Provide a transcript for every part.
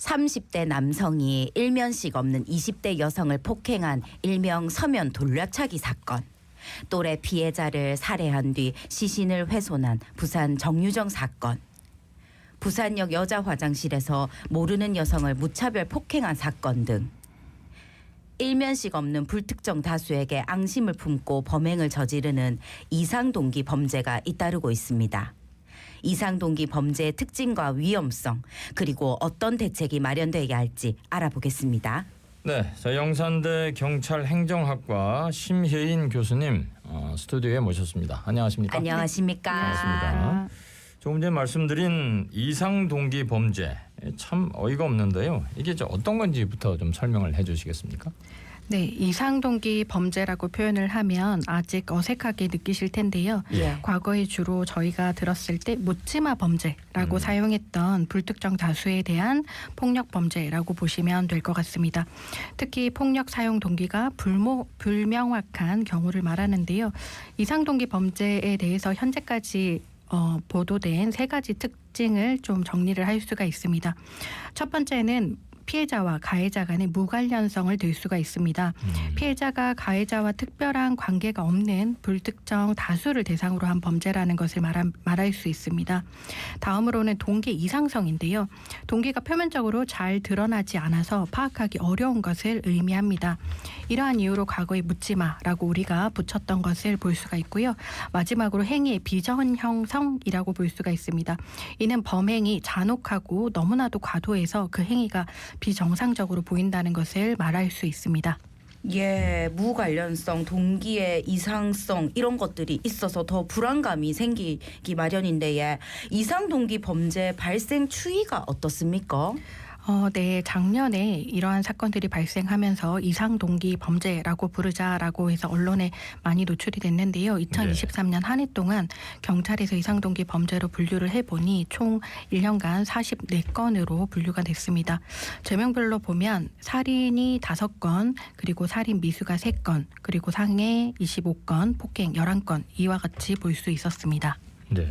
30대 남성이 일면식 없는 20대 여성을 폭행한 일명 서면 돌려차기 사건. 또래 피해자를 살해한 뒤 시신을 훼손한 부산 정유정 사건. 부산역 여자 화장실에서 모르는 여성을 무차별 폭행한 사건 등 일면식 없는 불특정 다수에게 앙심을 품고 범행을 저지르는 이상동기 범죄가 잇따르고 있습니다. 이상동기 범죄의 특징과 위험성, 그리고 어떤 대책이 마련되어야 할지 알아보겠습니다. 네, 자, 영산대 경찰행정학과 심혜인 교수님 스튜디오에 모셨습니다. 안녕하십니까? 안녕하십니까? 반갑습니다. 조금 전에 말씀드린 이상동기 범죄 참 어이가 없는데요. 이게 어떤 건지부터 좀 설명을 해주시겠습니까? 네, 이상동기 범죄라고 표현을 하면 아직 어색하게 느끼실 텐데요. 예. 과거에 주로 저희가 들었을 때 묻지마 범죄라고 사용했던 불특정 다수에 대한 폭력 범죄라고 보시면 될 것 같습니다. 특히 폭력 사용 동기가 불명확한 경우를 말하는데요. 이상동기 범죄에 대해서 현재까지 보도된 세 가지 특징을 좀 정리를 할 수가 있습니다. 첫 번째는 피해자와 가해자 간의 무관련성을 들 수가 있습니다. 피해자가 가해자와 특별한 관계가 없는 불특정 다수를 대상으로 한 범죄라는 것을 말할 수 있습니다. 다음으로는 동기 이상성인데요. 동기가 표면적으로 잘 드러나지 않아서 파악하기 어려운 것을 의미합니다. 이러한 이유로 과거에 묻지마라고 우리가 붙였던 것을 볼 수가 있고요. 마지막으로 행위의 비전형성이라고 볼 수가 있습니다. 이는 범행이 잔혹하고 너무나도 과도해서 그 행위가 비정상적으로 보인다는 것을 말할 수 있습니다. 예, 무관련성, 동기의 이상성 이런 것들이 있어서 더 불안감이 생기기 마련인데 예. 이상동기 범죄 발생 추이가 어떻습니까? 네, 작년에 이러한 사건들이 발생하면서 이상동기 범죄라고 부르자라고 해서 언론에 많이 노출이 됐는데요. 2023년 한 해 동안 경찰에서 이상동기 범죄로 분류를 해보니 총 1년간 44건으로 분류가 됐습니다. 죄명별로 보면 살인이 5건, 그리고 살인 미수가 3건, 그리고 상해 25건, 폭행 11건 이와 같이 볼 수 있었습니다. 네.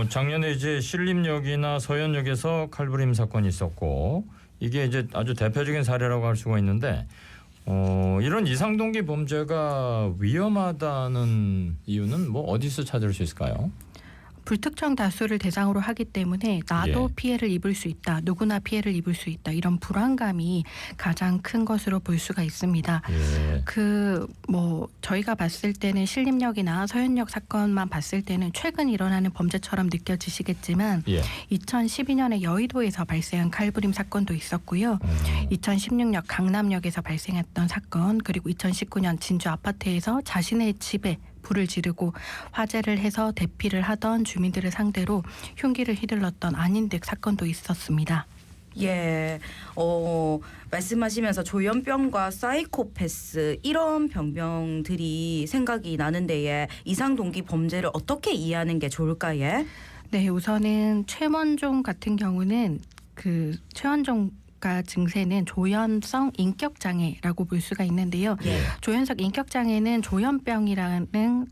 작년에 이제 신림역이나 서현역에서 칼부림 사건이 있었고 이게 이제 아주 대표적인 사례라고 할 수가 있는데 이런 이상동기 범죄가 위험하다는 이유는 뭐 어디서 찾을 수 있을까요? 불특정 다수를 대상으로 하기 때문에 나도 피해를 입을 수 있다. 누구나 피해를 입을 수 있다. 이런 불안감이 가장 큰 것으로 볼 수가 있습니다. 저희가 봤을 때는 신림역이나 서현역 사건만 봤을 때는 최근 일어나는 범죄처럼 느껴지시겠지만 2012년에 여의도에서 발생한 칼부림 사건도 있었고요. 2016년 강남역에서 발생했던 사건, 그리고 2019년 진주 아파트에서 자신의 집에 불을 지르고 화재를 해서 대피를 하던 주민들을 상대로 흉기를 휘둘렀던 안인댁 사건도 있었습니다. 예, 말씀하시면서 조현병과 사이코패스 이런 병명들이 생각이 나는데 예. 이상동기 범죄를 어떻게 이해하는 게 좋을까 예? 네, 우선은 최원종 같은 경우는 최원종 증세는 조현성 인격장애라고 볼 수가 있는데요. 조현성 인격장애는 조현병이랑은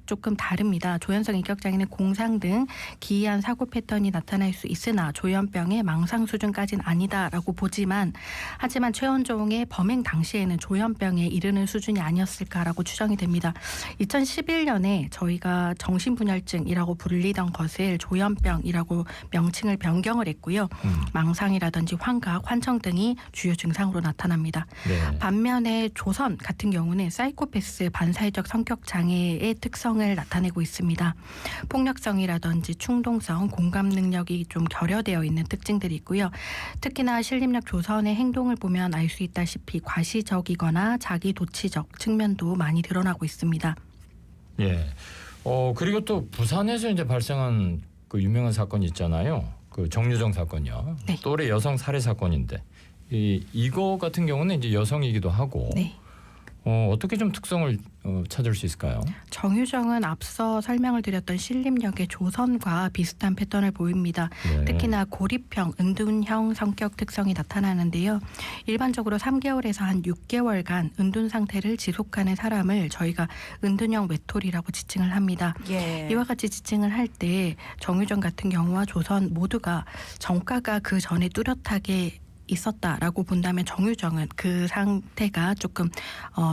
조금 다릅니다. 조현성 인격장애는 공상 등 기이한 사고 패턴이 나타날 수 있으나 조현병의 망상 수준까지는 아니다라고 보지만 하지만 최원종의 범행 당시에는 조현병에 이르는 수준이 아니었을까라고 추정이 됩니다. 2011년에 저희가 정신분열증이라고 불리던 것을 조현병이라고 명칭을 변경을 했고요. 망상이라든지 환각, 환청 등이 주요 증상으로 나타납니다. 반면에 조선 같은 경우는 사이코패스 반사회적 성격 장애의 특성을 나타내고 있습니다. 폭력성이라든지 충동성, 공감 능력이 좀 결여되어 있는 특징들이 있고요. 특히나 신림역 조선의 행동을 보면 알 수 있다시피 과시적이거나 자기도취적 측면도 많이 드러나고 있습니다. 예. 그리고 또 부산에서 이제 발생한 그 유명한 사건이 있잖아요. 그 정유정 사건이요. 네. 또래 여성 살해 사건인데 이거 같은 경우는 이제 여성이기도 하고 어떻게 좀 특성을 찾을 수 있을까요? 정유정은 앞서 설명을 드렸던 신림역의 조선과 비슷한 패턴을 보입니다. 특히나 고립형, 은둔형 성격 특성이 나타나는데요. 일반적으로 3개월에서 한 6개월간 은둔 상태를 지속하는 사람을 저희가 은둔형 외톨이라고 지칭을 합니다. 이와 같이 지칭을 할 때 정유정 같은 경우와 조선 모두가 정가가 그 전에 뚜렷하게 있었다라고 본다면 정유정은 그 상태가 조금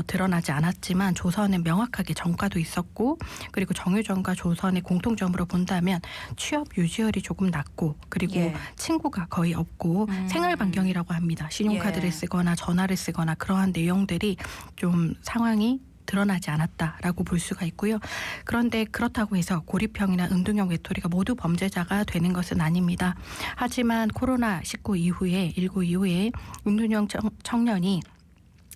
드러나지 않았지만 조선은 명확하게 전과도 있었고, 그리고 정유정과 조선의 공통점으로 본다면 취업 유지율이 조금 낮고, 그리고 예. 친구가 거의 없고 생활 반경이라고 합니다. 신용카드를 예. 쓰거나 전화를 쓰거나 그러한 내용들이 좀 상황이 드러나지 않았다라고 볼 수가 있고요. 그런데 그렇다고 해서 고립형이나 은둔형 외톨이가 모두 범죄자가 되는 것은 아닙니다. 하지만 코로나19 이후에 은둔형 청년이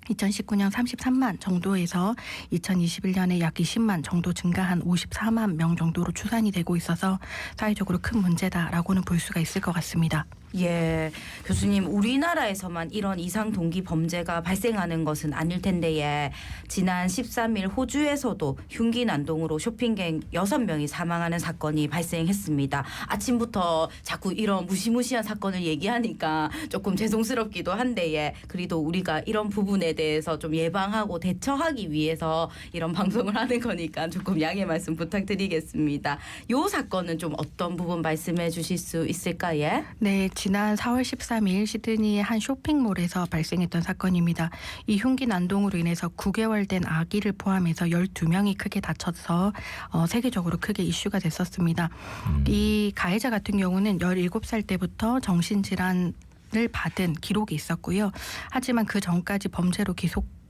2019년 33만 정도에서 2021년에 약 20만 정도 증가한 54만 명 정도로 추산이 되고 있어서 사회적으로 큰 문제다라고는 볼 수가 있을 것 같습니다. 예, 교수님, 우리나라에서만 이런 이상 동기 범죄가 발생하는 것은 아닐 텐데, 예. 지난 13일 호주에서도 흉기 난동으로 쇼핑갱 6명이 사망하는 사건이 발생했습니다. 아침부터 자꾸 이런 무시무시한 사건을 얘기하니까 조금 죄송스럽기도 한데, 예. 그래도 우리가 이런 부분에 대해서 좀 예방하고 대처하기 위해서 이런 방송을 하는 거니까 조금 양해 말씀 부탁드리겠습니다. 요 사건은 좀 어떤 부분 말씀해 주실 수 있을까요? 예? 네, 지난 4월 13일 시드니의 한 쇼핑몰에서 발생했던 사건입니다. 이 흉기 난동으로 인해서 9개월 된 아기를 포함해서 12명이 크게 다쳐서 세계적으로 크게 이슈가 됐었습니다. 이 가해자 같은 경우는 17살 때부터 정신질환을 받은 기록이 있었고요. 하지만 그 전까지 범죄로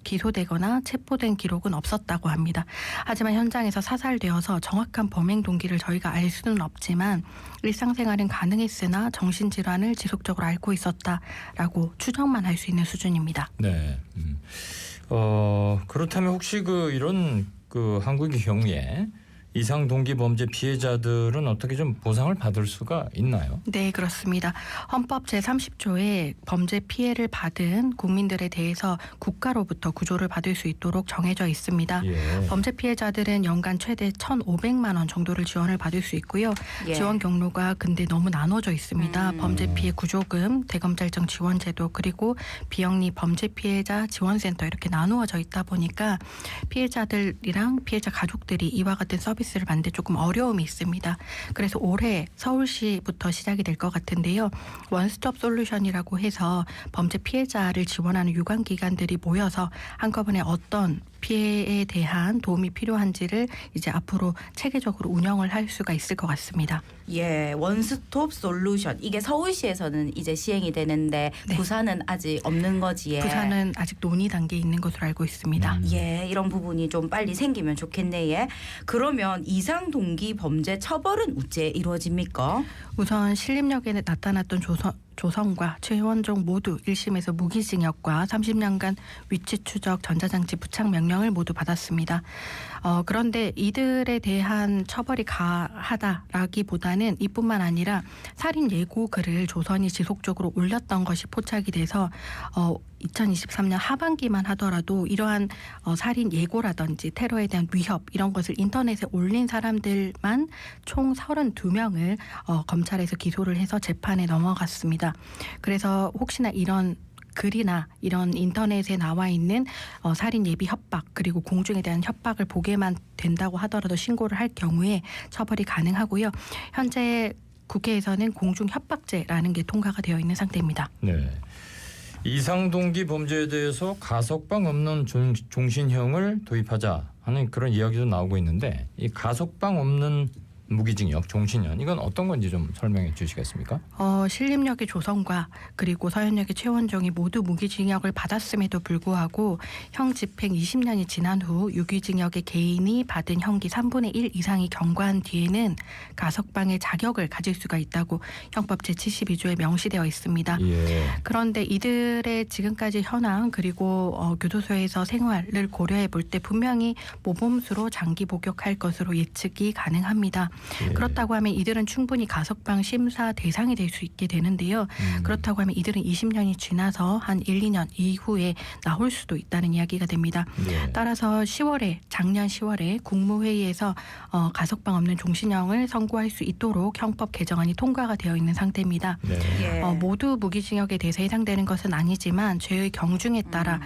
기소되거나 체포된 기록은 없었다고 합니다. 하지만 현장에서 사살되어서 정확한 범행 동기를 저희가 알 수는 없지만 일상생활은 가능했으나 정신질환을 지속적으로 앓고 있었다라고 추정만 할 수 있는 수준입니다. 네. 그렇다면 혹시 이런 한국의 경우에 이상 동기 범죄 피해자들은 어떻게 좀 보상을 받을 수가 있나요? 네, 그렇습니다. 헌법 제30조에 범죄 피해를 받은 국민들에 대해서 국가로부터 구조를 받을 수 있도록 정해져 있습니다. 예. 범죄 피해자들은 연간 최대 1,500만 원 정도를 지원을 받을 수 있고요. 예. 지원 경로가 근데 너무 나눠져 있습니다. 범죄 피해 구조금, 대검찰청 지원제도, 그리고 비영리 범죄 피해자 지원센터 이렇게 나누어져 있다 보니까 피해자들이랑 피해자 가족들이 이와 같은 서비스를 받는데 조금 어려움이 있습니다. 그래서 올해 서울시부터 시작이 될 것 같은데요. 원스톱 솔루션이라고 해서 범죄 피해자를 지원하는 유관기관들이 모여서 한꺼번에 어떤 피해에 대한 도움이 필요한지를 이제 앞으로 체계적으로 운영을 할 수가 있을 것 같습니다. 예, 원스톱 솔루션. 이게 서울시에서는 이제 시행이 되는데 네. 부산은 아직 없는 거지. 예. 부산은 아직 논의 단계에 있는 것으로 알고 있습니다. 예, 이런 부분이 좀 빨리 생기면 좋겠네. 예. 그러면 이상 동기 범죄 처벌은 어째 이루어집니까? 우선 신림역에 나타났던 조성과 최원종 모두 1심에서 무기징역과 30년간 위치 추적 전자장치 부착 명령을 모두 받았습니다. 그런데 이들에 대한 처벌이 가하다라기보다는 이뿐만 아니라 살인 예고 글을 조선이 지속적으로 올렸던 것이 포착이 돼서 2023년 하반기만 하더라도 이러한 살인 예고라든지 테러에 대한 위협 이런 것을 인터넷에 올린 사람들만 총 32명을 검찰에서 기소를 해서 재판에 넘어갔습니다. 그래서 혹시나 이런 글이나 이런 인터넷에 나와 있는 살인 예비 협박 그리고 공중에 대한 협박을 보게만 된다고 하더라도 신고를 할 경우에 처벌이 가능하고요. 현재 국회에서는 공중 협박죄라는 게 통과가 되어 있는 상태입니다. 네. 이상 동기 범죄에 대해서 가석방 없는 종신형을 도입하자 하는 그런 이야기도 나오고 있는데 이 가석방 없는 무기징역, 종신형 이건 어떤 건지 좀 설명해 주시겠습니까? 신림역의 조성과 그리고 서현역의 최원종이 모두 무기징역을 받았음에도 불구하고 형 집행 20년이 지난 후 유기징역의 개인이 받은 형기 3분의 1 이상이 경과한 뒤에는 가석방의 자격을 가질 수가 있다고 형법 제72조에 명시되어 있습니다. 예. 그런데 이들의 지금까지 현황 그리고 교도소에서 생활을 고려해 볼 때 분명히 모범수로 장기 복역할 것으로 예측이 가능합니다. 예. 그렇다고 하면 이들은 충분히 가석방 심사 대상이 될 수 있게 되는데요. 그렇다고 하면 이들은 20년이 지나서 한 1, 2년 이후에 나올 수도 있다는 이야기가 됩니다. 예. 따라서 작년 10월에 국무회의에서 가석방 없는 종신형을 선고할 수 있도록 형법 개정안이 통과가 되어 있는 상태입니다. 네. 예. 모두 무기징역에 대해서 해당되는 것은 아니지만 죄의 경중에 따라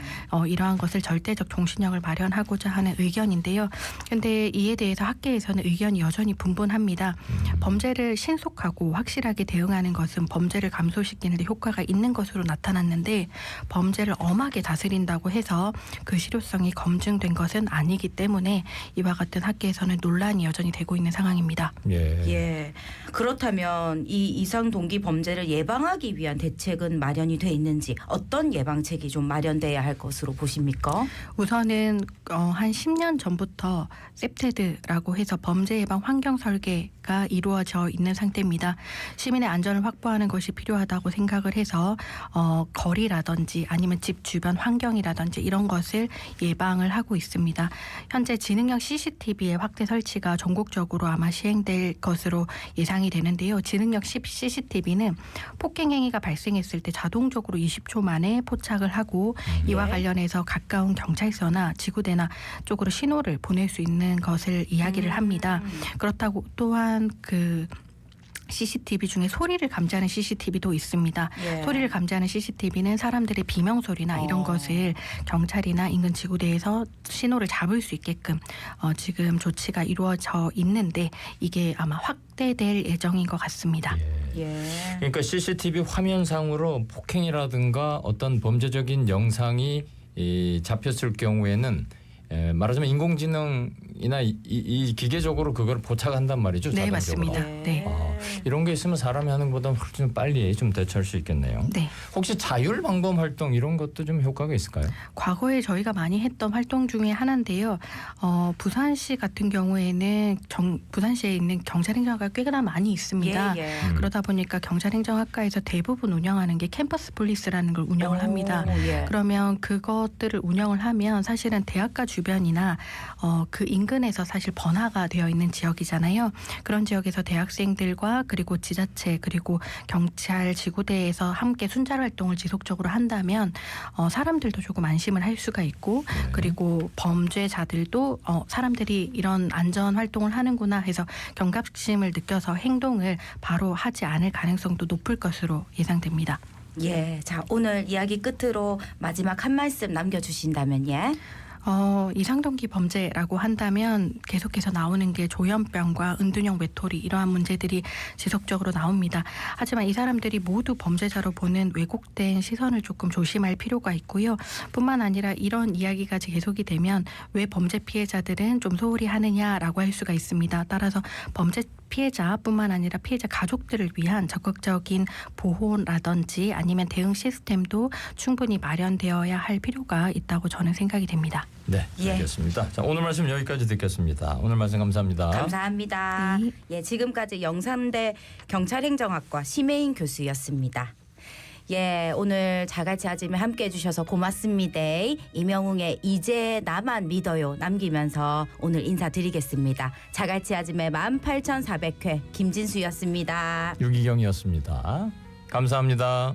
이러한 것을 절대적 종신형을 마련하고자 하는 의견인데요. 그런데 이에 대해서 학계에서는 의견이 여전히 분분합니다. 분분합니다. 범죄를 신속하고 확실하게 대응하는 것은 범죄를 감소시키는 데 효과가 있는 것으로 나타났는데 범죄를 엄하게 다스린다고 해서 그 실효성이 검증된 것은 아니기 때문에 이와 같은 학계에서는 논란이 여전히 되고 있는 상황입니다. 예. 그렇다면 이 이상 동기 범죄를 예방하기 위한 대책은 마련이 돼 있는지 어떤 예방책이 좀 마련돼야 할 것으로 보십니까? 우선은 한 10년 전부터 셉테드라고 해서 범죄 예방 환경 설계가 이루어져 있는 상태입니다. 시민의 안전을 확보하는 것이 필요하다고 생각을 해서 거리라든지 아니면 집 주변 환경이라든지 이런 것을 예방을 하고 있습니다. 현재 지능형 CCTV의 확대 설치가 전국적으로 아마 시행될 것으로 예상이 되는데요. 지능형 CCTV는 폭행 행위가 발생했을 때 자동적으로 20초 만에 포착을 하고 이와 관련해서 가까운 경찰서나 지구대나 쪽으로 신호를 보낼 수 있는 것을 이야기를 합니다. 그렇다고 또한 그 CCTV 중에 소리를 감지하는 CCTV도 있습니다. 예. 소리를 감지하는 CCTV는 사람들의 비명 소리나 이런 것을 경찰이나 인근 지구대에서 신호를 잡을 수 있게끔 지금 조치가 이루어져 있는데 이게 아마 확대될 예정인 것 같습니다. 예. 그러니까 CCTV 화면상으로 폭행이라든가 어떤 범죄적인 영상이 잡혔을 경우에는 말하자면 인공지능이나 이 기계적으로 그걸 포착한단 말이죠. 네, 자동적으로. 맞습니다. 네. 이런 게 있으면 사람이 하는 것보다 훨씬 빨리 좀 대처할 수 있겠네요. 네. 혹시 자율 방범 활동 이런 것도 좀 효과가 있을까요? 과거에 저희가 많이 했던 활동 중에 하나인데요. 부산시 같은 경우에는 부산시에 있는 경찰행정학과가 꽤나 많이 있습니다. 예. 그러다 보니까 경찰행정학과에서 대부분 운영하는 게 캠퍼스 폴리스라는 걸 운영을 합니다. 예. 그러면 그것들을 운영을 하면 사실은 대학가 주변이나 그 인근에서 사실 번화가 되어 있는 지역이잖아요. 그런 지역에서 대학생들과 그리고 지자체 그리고 경찰 지구대에서 함께 순찰 활동을 지속적으로 한다면 사람들도 조금 안심을 할 수가 있고 그리고 범죄자들도 사람들이 이런 안전 활동을 하는구나 해서 경각심을 느껴서 행동을 바로 하지 않을 가능성도 높을 것으로 예상됩니다. 예. 자, 오늘 이야기 끝으로 마지막 한 말씀 남겨주신다면 예. 이상동기 범죄라고 한다면 계속해서 나오는 게 조현병과 은둔형 외톨이 이러한 문제들이 지속적으로 나옵니다. 하지만 이 사람들이 모두 범죄자로 보는 왜곡된 시선을 조금 조심할 필요가 있고요. 뿐만 아니라 이런 이야기가 계속이 되면 왜 범죄 피해자들은 좀 소홀히 하느냐라고 할 수가 있습니다. 따라서 범죄 피해자뿐만 아니라 피해자 가족들을 위한 적극적인 보호라든지 아니면 대응 시스템도 충분히 마련되어야 할 필요가 있다고 저는 생각이 됩니다. 네, 예. 알겠습니다. 자, 오늘 말씀 여기까지 듣겠습니다. 오늘 말씀 감사합니다. 감사합니다. 네. 예, 지금까지 영삼대 경찰행정학과 심혜인 교수였습니다. 예, 오늘 자갈치 아침에 함께해 주셔서 고맙습니다. 이명웅의 이제 나만 믿어요 남기면서 오늘 인사드리겠습니다. 자갈치 아침에 18,400회 김진수였습니다. 유기경이었습니다. 감사합니다.